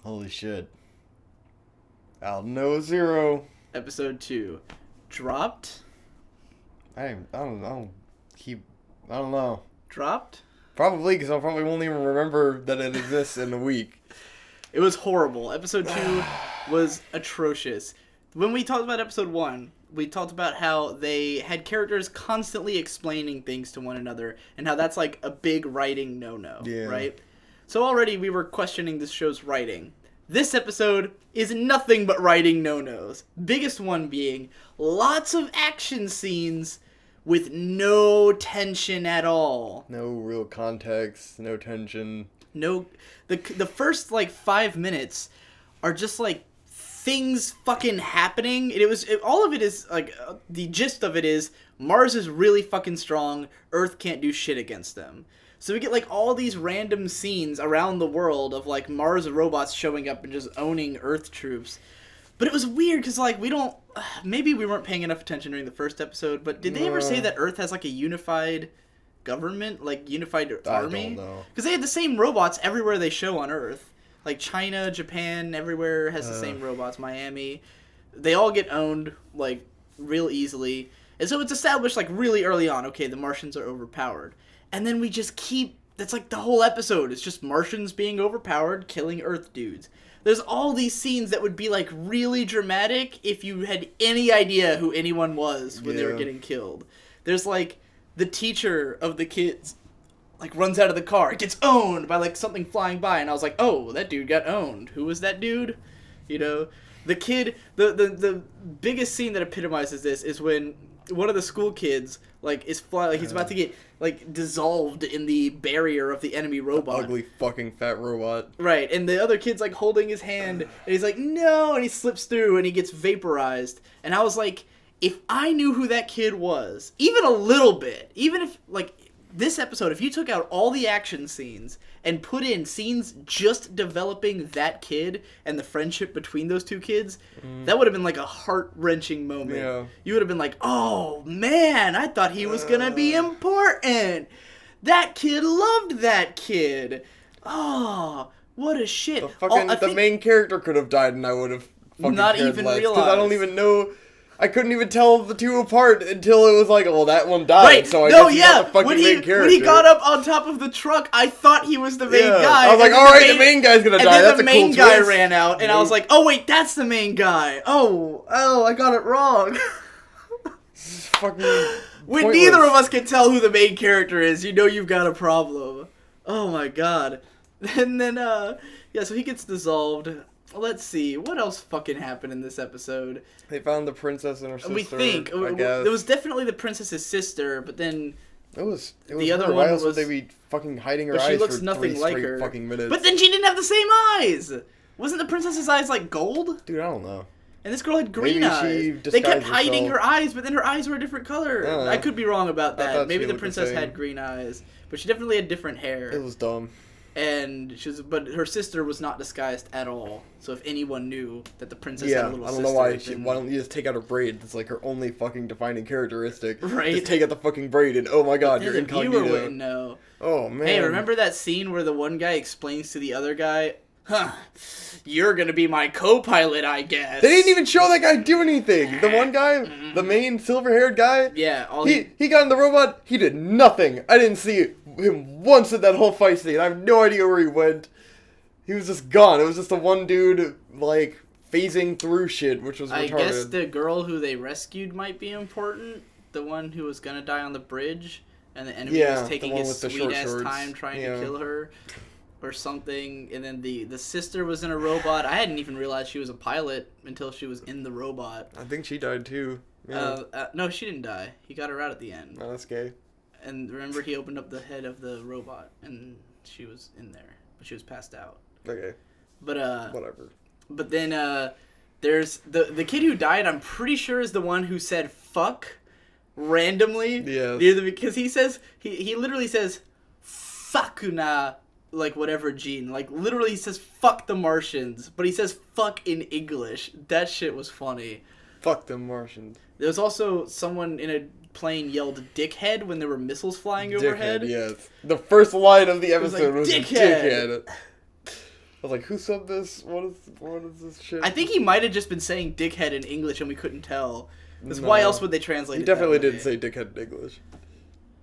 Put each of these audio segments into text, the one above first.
Holy shit. Aldnoah.Zero. Episode 2. Dropped? I don't know. Dropped? Probably, because I probably won't even remember that it exists in a week. It was horrible. Episode 2 was atrocious. When we talked about episode 1, we talked about how they had characters constantly explaining things to one another, and how that's like a big writing no-no, right? So already we were questioning this show's writing. This episode is nothing but writing no-nos. Biggest one being lots of action scenes with no tension at all. No real context, no tension. No, the first like 5 minutes are just like things fucking happening. All of it is like the gist of it is Mars is really fucking strong. Earth can't do shit against them. So we get like all these random scenes around the world of like Mars robots showing up and just owning Earth troops. But it was weird because like maybe we weren't paying enough attention during the first episode. But did they ever say that Earth has like a unified government, like unified army? I don't know. Because they had the same robots everywhere they show on Earth. Like China, Japan, everywhere has the same robots. Miami, they all get owned like real easily, and so it's established like really early on. Okay, the Martians are overpowered, and then we just keep. That's like the whole episode. It's just Martians being overpowered, killing Earth dudes. There's all these scenes that would be like really dramatic if you had any idea who anyone was when they were getting killed. There's like the teacher of the kids. Like, runs out of the car. It gets owned by, like, something flying by. And I was like, oh, that dude got owned. Who was that dude? You know? The kid... The biggest scene that epitomizes this is when one of the school kids, like, is flying... Like, he's about to get, like, dissolved in the barrier of the enemy robot. The ugly fucking fat robot. Right. And the other kid's, like, holding his hand. And he's like, no! And he slips through and he gets vaporized. And I was like, if I knew who that kid was, even a little bit, even if, like... This episode, if you took out all the action scenes and put in scenes just developing that kid and the friendship between those two kids, that would have been like a heart-wrenching moment. Yeah. You would have been like, oh, man, I thought he was going to be important. That kid loved that kid. Oh, what a shit. The main character could have died and I would have fucking not cared even less, realized. because I don't even know... I couldn't even tell the two apart until it was like, well, that one died, right. so I guess he's not the fucking main character. When he got up on top of the truck, I thought he was the main guy. I was like, alright, the main guy's gonna die, that's a cool twist. And then the main guy ran out, and I was like, oh wait, that's the main guy. Oh, I got it wrong. This is fucking when pointless. neither of us can tell who the main character is, you know you've got a problem. Oh my god. And then, so he gets dissolved. Let's see, what else fucking happened in this episode? They found the princess and her sister. We think. I guess. It was definitely the princess's sister, but then... It was the other her. one Why else was... would they be fucking hiding her but eyes she looks for nothing 3 like straight her. fucking minutes? But then she didn't have the same eyes! Wasn't the princess's eyes like gold? Dude, I don't know. And this girl had green Maybe eyes. she They kept disguised hiding herself. her eyes, but then her eyes were a different color. I could be wrong about I that. thought Maybe she the looked the princess same. had green eyes. But she definitely had different hair. It was dumb. And but her sister was not disguised at all. So if anyone knew that the princess had a little sister... I don't know why don't you just take out her braid? It's like her only fucking defining characteristic. Right. Just take out the fucking braid and oh my god, you're the incognito. viewer wouldn't know. Oh man. Hey, remember that scene where the one guy explains to the other guy, you're gonna be my co-pilot, I guess. They didn't even show that guy do anything. The one guy, the main silver-haired guy, yeah, he got in the robot, he did nothing. I didn't see him once in that whole fight scene. I have no idea where he went. He was just gone. It was just the one dude, like, phasing through shit, which was retarded. I guess the girl who they rescued might be important. The one who was gonna die on the bridge, and the enemy was taking his sweet-ass time trying to kill her. Or something, and then the sister was in a robot. I hadn't even realized she was a pilot until she was in the robot. I think she died too. Yeah. No, she didn't die. He got her out at the end. Oh, that's gay. And remember, he opened up the head of the robot, and she was in there, but she was passed out. Okay. But whatever. But then there's the kid who died. I'm pretty sure is the one who said "fuck" randomly. Yeah. Because he says he literally says "fuckuna." Like, whatever gene. Like, literally he says, fuck the Martians. But he says, fuck in English. That shit was funny. Fuck them Martians. There was also someone in a plane yelled, dickhead, when there were missiles flying overhead. Yes. The first line of the episode was dickhead. was like, who subbed this? What is this shit? I think he might have just been saying dickhead in English and we couldn't tell. Because No. why else would they translate He it definitely that way? didn't say dickhead in English.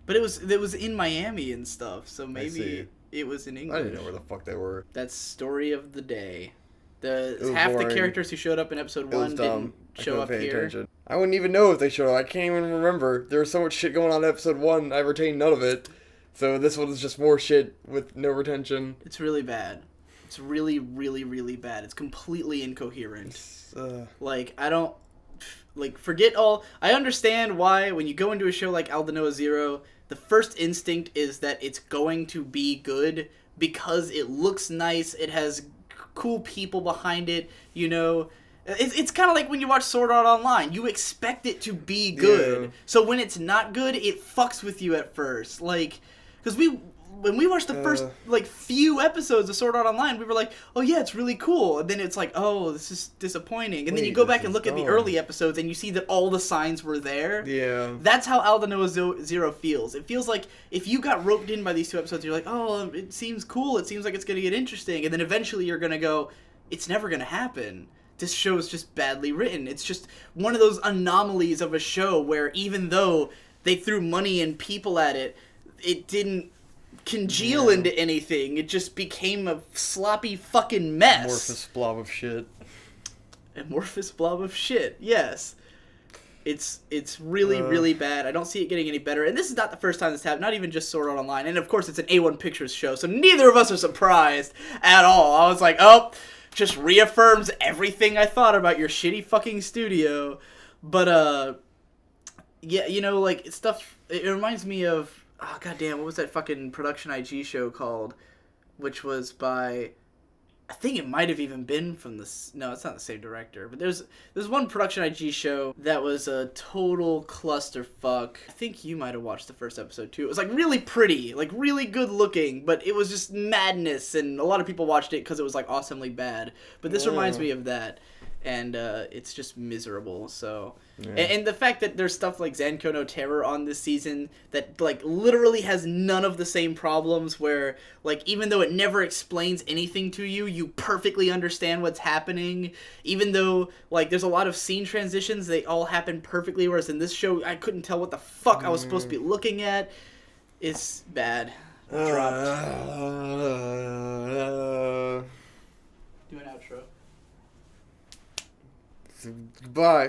But it was in Miami and stuff, so see. maybe it was in English. I didn't know where the fuck they were. That's story of the day. It was Half boring. the characters who showed up in episode It was 1 dumb. didn't I show couldn't up pay here. attention. I wouldn't even know if they showed up. I can't even remember. There was so much shit going on in episode 1, I retained none of it. So this one is just more shit with no retention. It's really bad. It's really, really, really bad. It's completely incoherent. Like, I don't... Like, forget all... I understand why, when you go into a show like Aldnoah.Zero, the first instinct is that it's going to be good because it looks nice, it has cool people behind it, you know... It's kind of like when you watch Sword Art Online. You expect it to be good. Yeah. So when it's not good, it fucks with you at first. Like... Because when we watched the first, few episodes of Sword Art Online, we were like, oh yeah, it's really cool. And then it's like, oh, this is disappointing. And then you go back and look at the early episodes and you see that all the signs were there. Yeah. That's how Aldnoah.Zero feels. It feels like if you got roped in by these 2 episodes, you're like, oh, it seems cool. It seems like it's going to get interesting. And then eventually you're going to go, it's never going to happen. This show is just badly written. It's just one of those anomalies of a show where even though they threw money and people at it, it didn't congeal into anything. It just became a sloppy fucking mess. Amorphous blob of shit. Amorphous blob of shit, yes. It's really, really bad. I don't see it getting any better. And this is not the first time this happened, not even just Sword Art Online. And of course, it's an A1 Pictures show, so neither of us are surprised at all. I was like, oh, just reaffirms everything I thought about your shitty fucking studio. But, yeah, you know, like, stuff, it reminds me of... Oh, goddamn, what was that fucking Production IG show called? Which was by... I think it might have even been from the... No, it's not the same director. But there's one Production IG show that was a total clusterfuck. I think you might have watched the first episode, too. It was, like, really pretty. Like, really good looking. But it was just madness. And a lot of people watched it because it was, like, awesomely bad. But this reminds me of that. And it's just miserable, so... Yeah. And the fact that there's stuff like Zanko no Terror on this season that, like, literally has none of the same problems where, like, even though it never explains anything to you, you perfectly understand what's happening. Even though, like, there's a lot of scene transitions, they all happen perfectly, whereas in this show, I couldn't tell what the fuck I was supposed to be looking at. It's bad. Dropped. Do an outro. Goodbye.